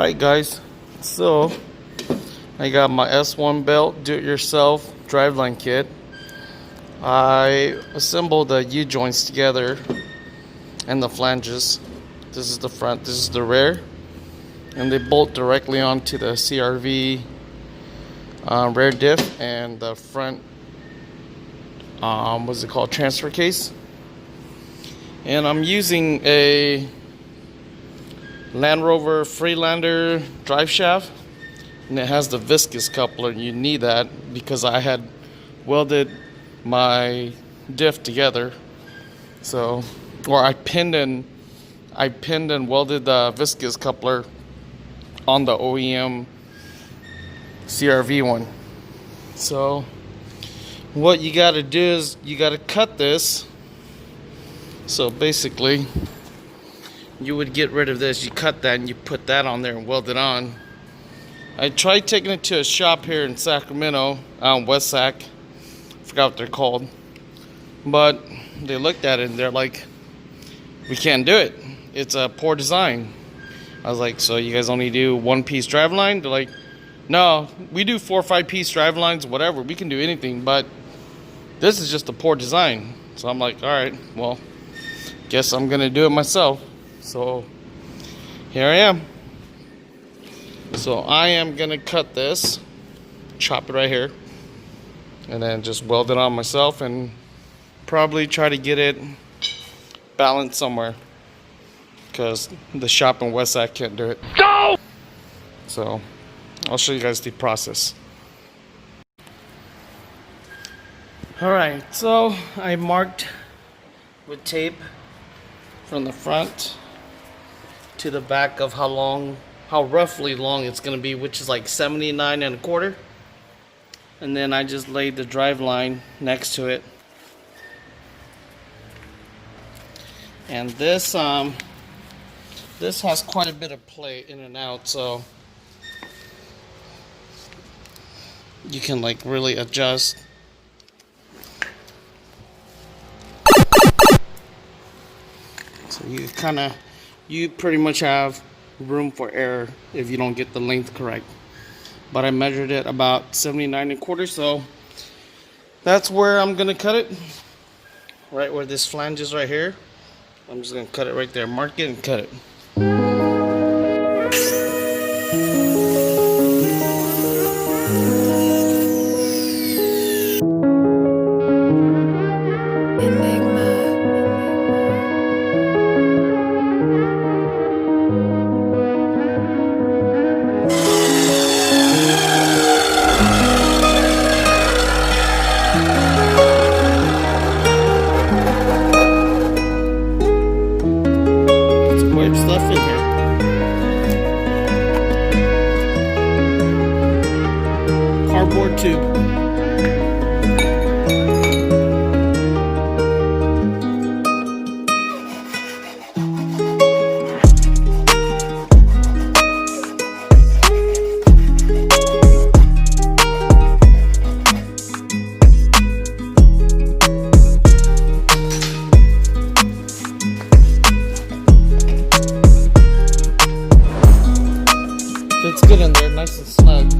Alright guys, so I got my S1 belt do-it-yourself driveline kit. I assembled the U-joints together and the flanges. This is the front, this is the rear, and they bolt directly onto the CRV rear diff and the front what's it called, transfer case. And I'm using a Land Rover Freelander drive shaft, and it has the viscous coupler. You need that because I had welded my diff together, so, or I pinned and welded the viscous coupler on the OEM CRV one. So what you got to do is you got to cut this. So basically you would get rid of this, you cut that and you put that on there and weld it on. I tried taking it to a shop here in Sacramento, West Sac, forgot what they're called, but they looked at it and they're like, we can't do it, it's a poor design. I was like, so you guys only do one piece driveline? They're like, no, we do 4 or 5 piece drivelines, whatever, we can do anything, but this is just a poor design. So I'm like, alright, well, guess I'm gonna do it myself. So here I am. So I am gonna cut this, chop it right here, and then just weld it on myself and probably try to get it balanced somewhere, because the shop in West Sac can't do it. No! So I'll show you guys the process. Alright, so I marked with tape from the front to the back of how roughly long it's going to be, which is like 79 1/4. And then I just laid the drive line next to it. And this has quite a bit of play in and out, so you can like really adjust. So you pretty much have room for error if you don't get the length correct. But I measured it about 79 1/4, so that's where I'm gonna cut it. Right where this flange is right here. I'm just gonna cut it right there, mark it and cut it. Stuff in here. Cardboard tube. It's good in there, nice and snug.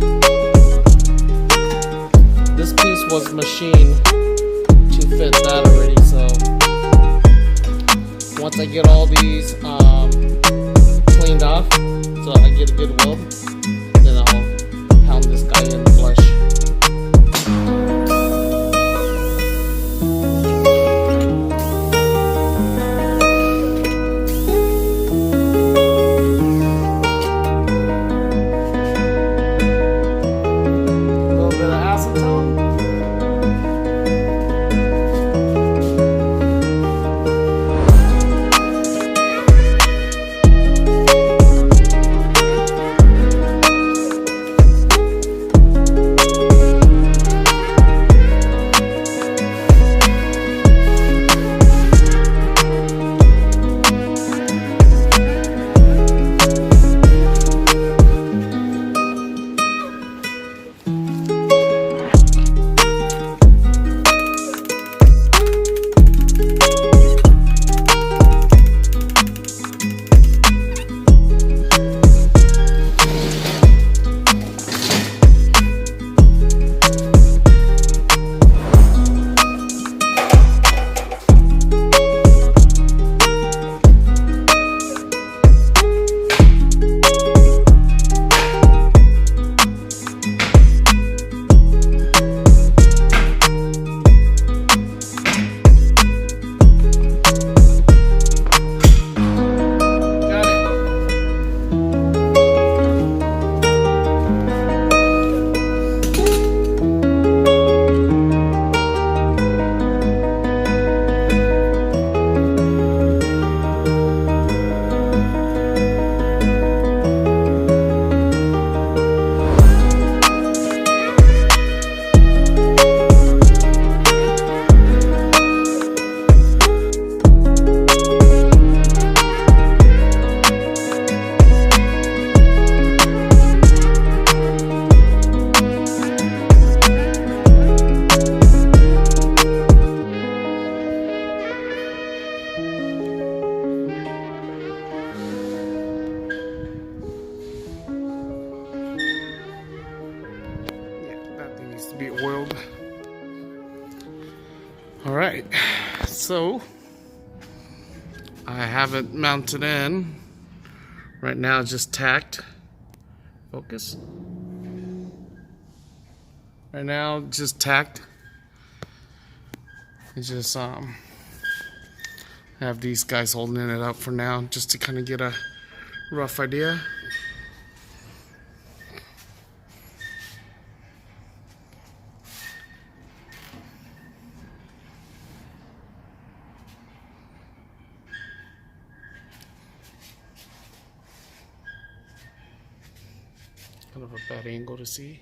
This piece was machined to fit that already, so once I get all these cleaned off, so I get a good weld, then I'll pound this guy in flush. So I have it mounted in. Right now it's just tacked. Focus. Right now just tacked. It's just have these guys holding it up for now just to kind of get a rough idea. Kind of a bad angle to see.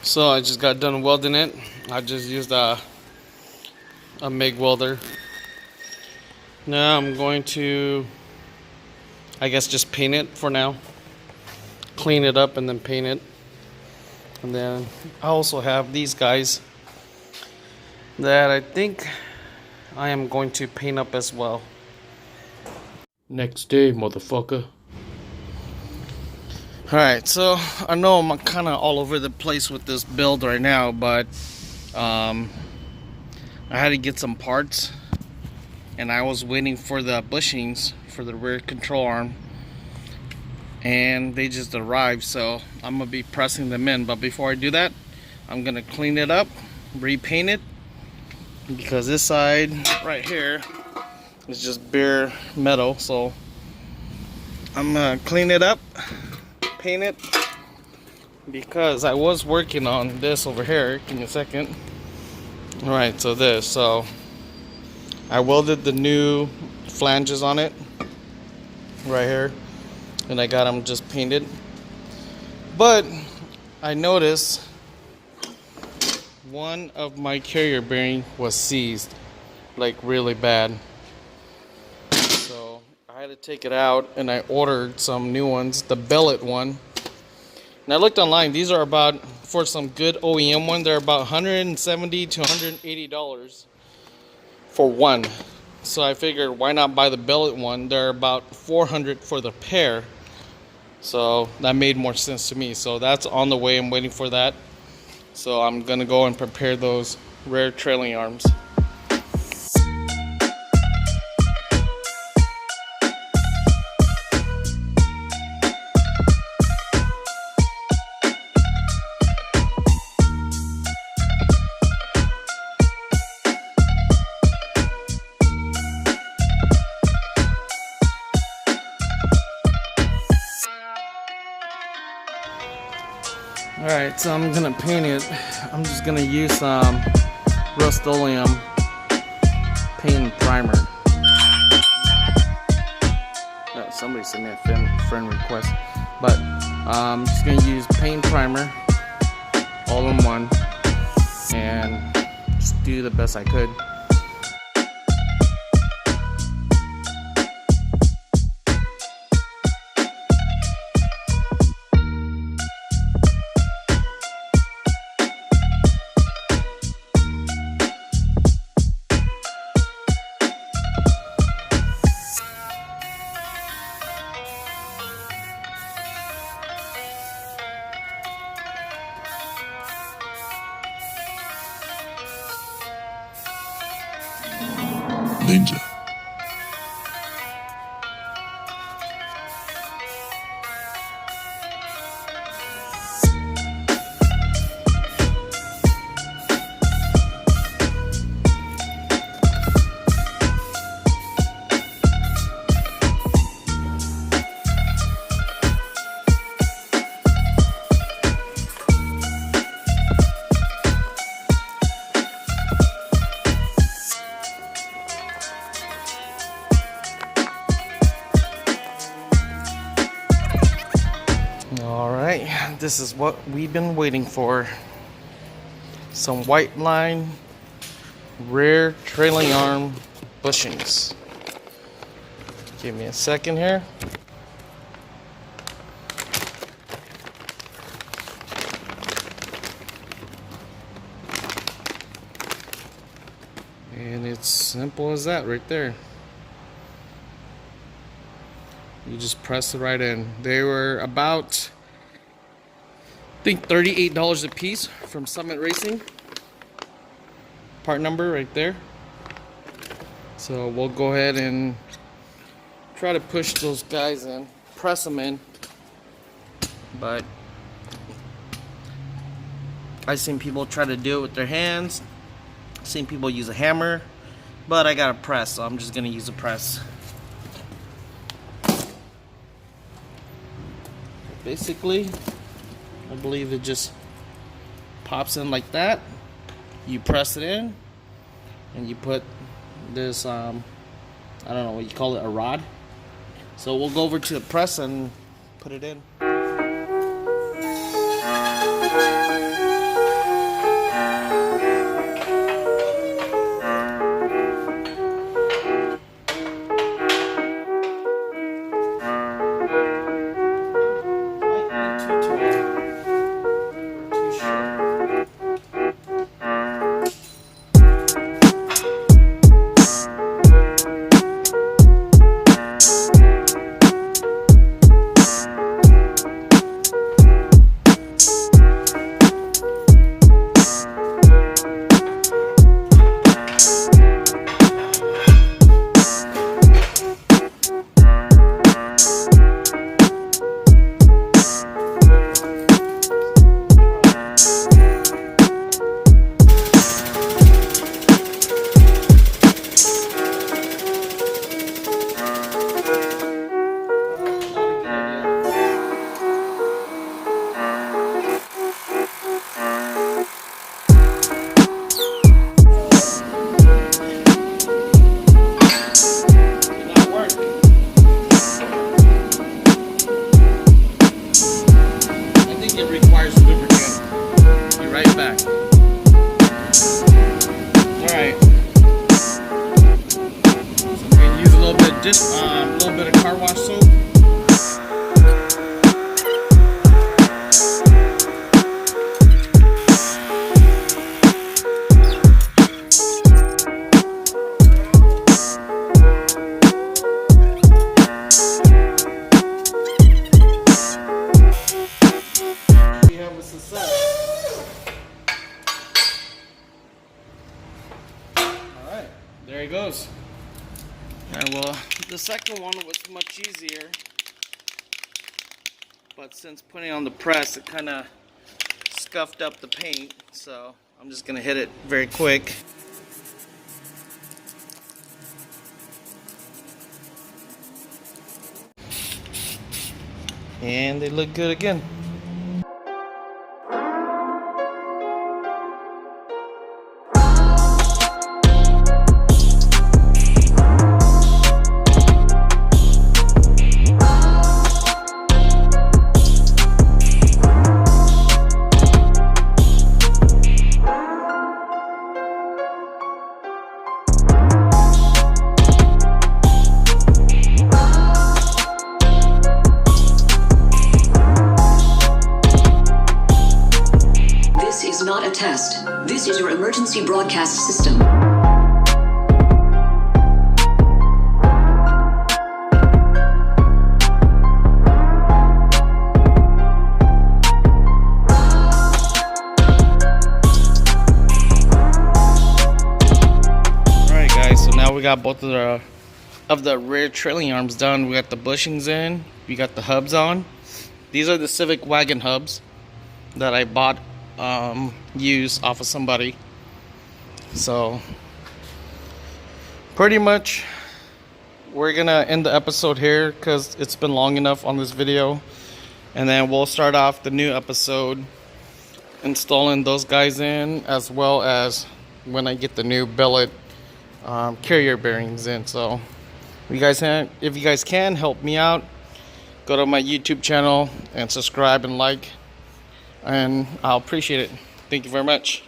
So I just got done welding it. I just used a MIG welder. Now I'm going to, I guess, just paint it for now. Clean it up and then paint it. And then I also have these guys that I think I am going to paint up as well. Next day, motherfucker. Alright, so I know I'm kind of all over the place with this build right now, but I had to get some parts, and I was waiting for the bushings for the rear control arm, and they just arrived, so I'm gonna be pressing them in. But before I do that, I'm gonna clean it up, repaint it, because this side right here is just bare metal. So I'm gonna clean it up, paint it, because I was working on this over here. Give me a second. Alright, so I welded the new flanges on it right here, and I got them just painted. But I noticed one of my carrier bearing was seized, like really bad. So I had to take it out, and I ordered some new ones, the billet one. And I looked online. These are about, for some good OEM one, they're about $170 to $180 for one. So I figured, why not buy the billet one? They're about $400 for the pair. So that made more sense to me. So that's on the way. I'm waiting for that. So I'm gonna go and prepare those rear trailing arms. Alright, so I'm gonna paint it. I'm just gonna use some Rust-Oleum paint and primer. Somebody sent me a friend request, but I'm just gonna use paint and primer all in one and just do the best I could. Ninja. Alright, this is what we've been waiting for. some white line rear trailing arm bushings. Give me a second here. And it's simple as that right there. You just press it right in. They were about, I think, $38 a piece from Summit Racing. Part number right there. So we'll go ahead and try to push those guys in, press them in. But I've seen people try to do it with their hands. I've seen people use a hammer, but I got a press, so I'm just gonna use a press. Basically, I believe it just pops in like that. You press it in, and you put this, I don't know what you call it, a rod. So we'll go over to the press and put it in. Just a little bit of car wash soap. We have a success. Alright, there he goes. And well, the second one was much easier, but since putting on the press, it kind of scuffed up the paint, so I'm just going to hit it very quick. And they look good again. Not a test. This is your emergency broadcast system. Alright guys, so now we got both of the rear trailing arms done. We got the bushings in, we got the hubs on. These are the Civic wagon hubs that I bought used off of somebody. So pretty much we're gonna end the episode here because it's been long enough on this video, and then we'll start off the new episode installing those guys in, as well as when I get the new billet carrier bearings in. So if you guys can help me out, go to my YouTube channel and subscribe and like, and I'll appreciate it. Thank you very much.